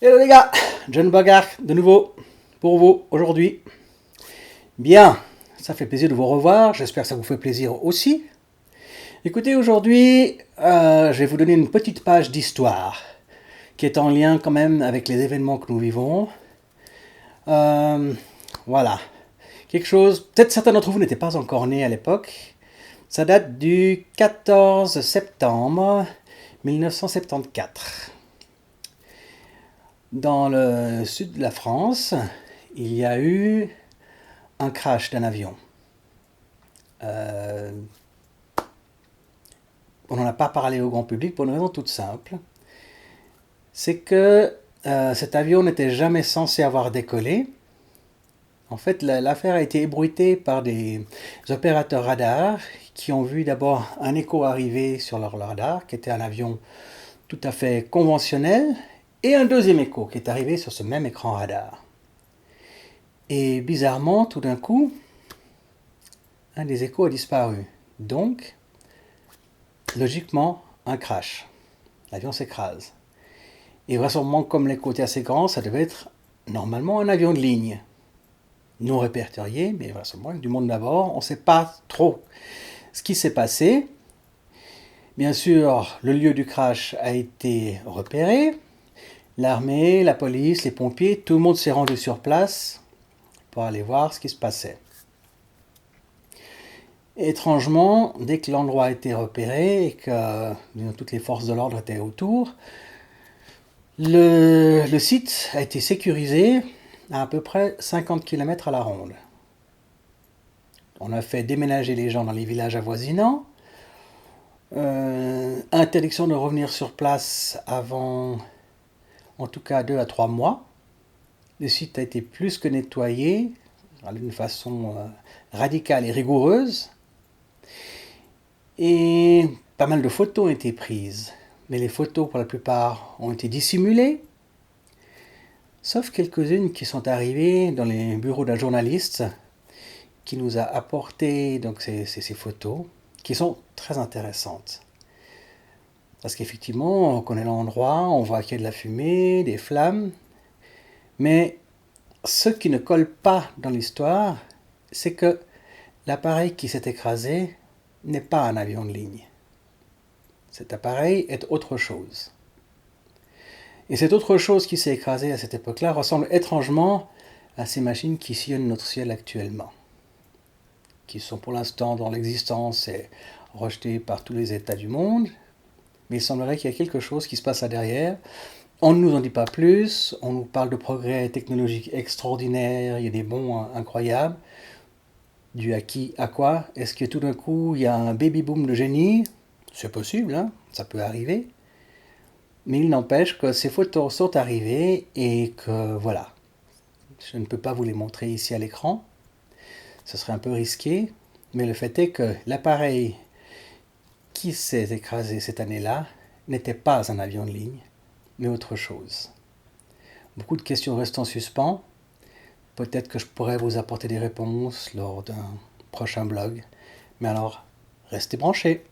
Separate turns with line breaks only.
Hello les gars, John Bogart de nouveau pour vous aujourd'hui. Bien, ça fait plaisir de vous revoir, j'espère que ça vous fait plaisir aussi. Écoutez, aujourd'hui, je vais vous donner une petite page d'histoire qui est en lien quand même avec les événements que nous vivons. Euh, voilà, quelque chose, peut-être certains d'entre vous n'étaient pas encore nés à l'époque. Ça date du 14 septembre 1974. Dans le sud de la France, il y a eu un crash d'un avion. Euh, on n'en a pas parlé au grand public pour une raison toute simple. C'est que cet avion n'était jamais censé avoir décollé. En fait, l'affaire a été ébruitée par des opérateurs radars qui ont vu d'abord un écho arriver sur leur radar, qui était un avion tout à fait conventionnel, et un deuxième écho qui est arrivé sur ce même écran radar. Et bizarrement, tout d'un coup, un des échos a disparu. Donc, logiquement, un crash. L'avion s'écrase. Et vraisemblablement, comme l'écho était assez grand, ça devait être normalement un avion de ligne. Non répertorié, mais vraisemblablement avec du monde d'abord. On ne sait pas trop ce qui s'est passé. Bien sûr, le lieu du crash a été repéré. L'armée, la police, les pompiers, tout le monde s'est rendu sur place pour aller voir ce qui se passait. Étrangement, dès que l'endroit a été repéré et que toutes les forces de l'ordre étaient autour, le site a été sécurisé à peu près 50 km à la ronde. On a fait déménager les gens dans les villages avoisinants. Interdiction de revenir sur place avant en tout cas 2 à 3 mois. Le site a été plus que nettoyé d'une façon radicale et rigoureuse. Et pas mal de photos ont été prises. Mais les photos, pour la plupart, ont été dissimulées. Sauf quelques-unes qui sont arrivées dans les bureaux d'un journaliste qui nous a apporté donc, ces photos, qui sont très intéressantes. Parce qu'effectivement, on connaît l'endroit, on voit qu'il y a de la fumée, des flammes. Mais ce qui ne colle pas dans l'histoire, c'est que l'appareil qui s'est écrasé n'est pas un avion de ligne. Cet appareil est autre chose. Et cette autre chose qui s'est écrasée à cette époque-là ressemble étrangement à ces machines qui sillonnent notre ciel actuellement, qui sont pour l'instant dans l'existence et rejetées par tous les États du monde. Mais il semblerait qu'il y a quelque chose qui se passe à derrière. On ne nous en dit pas plus, on nous parle de progrès technologiques extraordinaires, il y a des bons incroyables. Dû à qui, à quoi? Est-ce que tout d'un coup, il y a un baby-boom de génie? C'est possible, hein, ça peut arriver. Mais il n'empêche que ces photos sont arrivées et que voilà, je ne peux pas vous les montrer ici à l'écran. Ce serait un peu risqué, mais le fait est que l'appareil qui s'est écrasé cette année-là n'était pas un avion de ligne, mais autre chose. Beaucoup de questions restent en suspens. Peut-être que je pourrais vous apporter des réponses lors d'un prochain blog. Mais alors, restez branchés.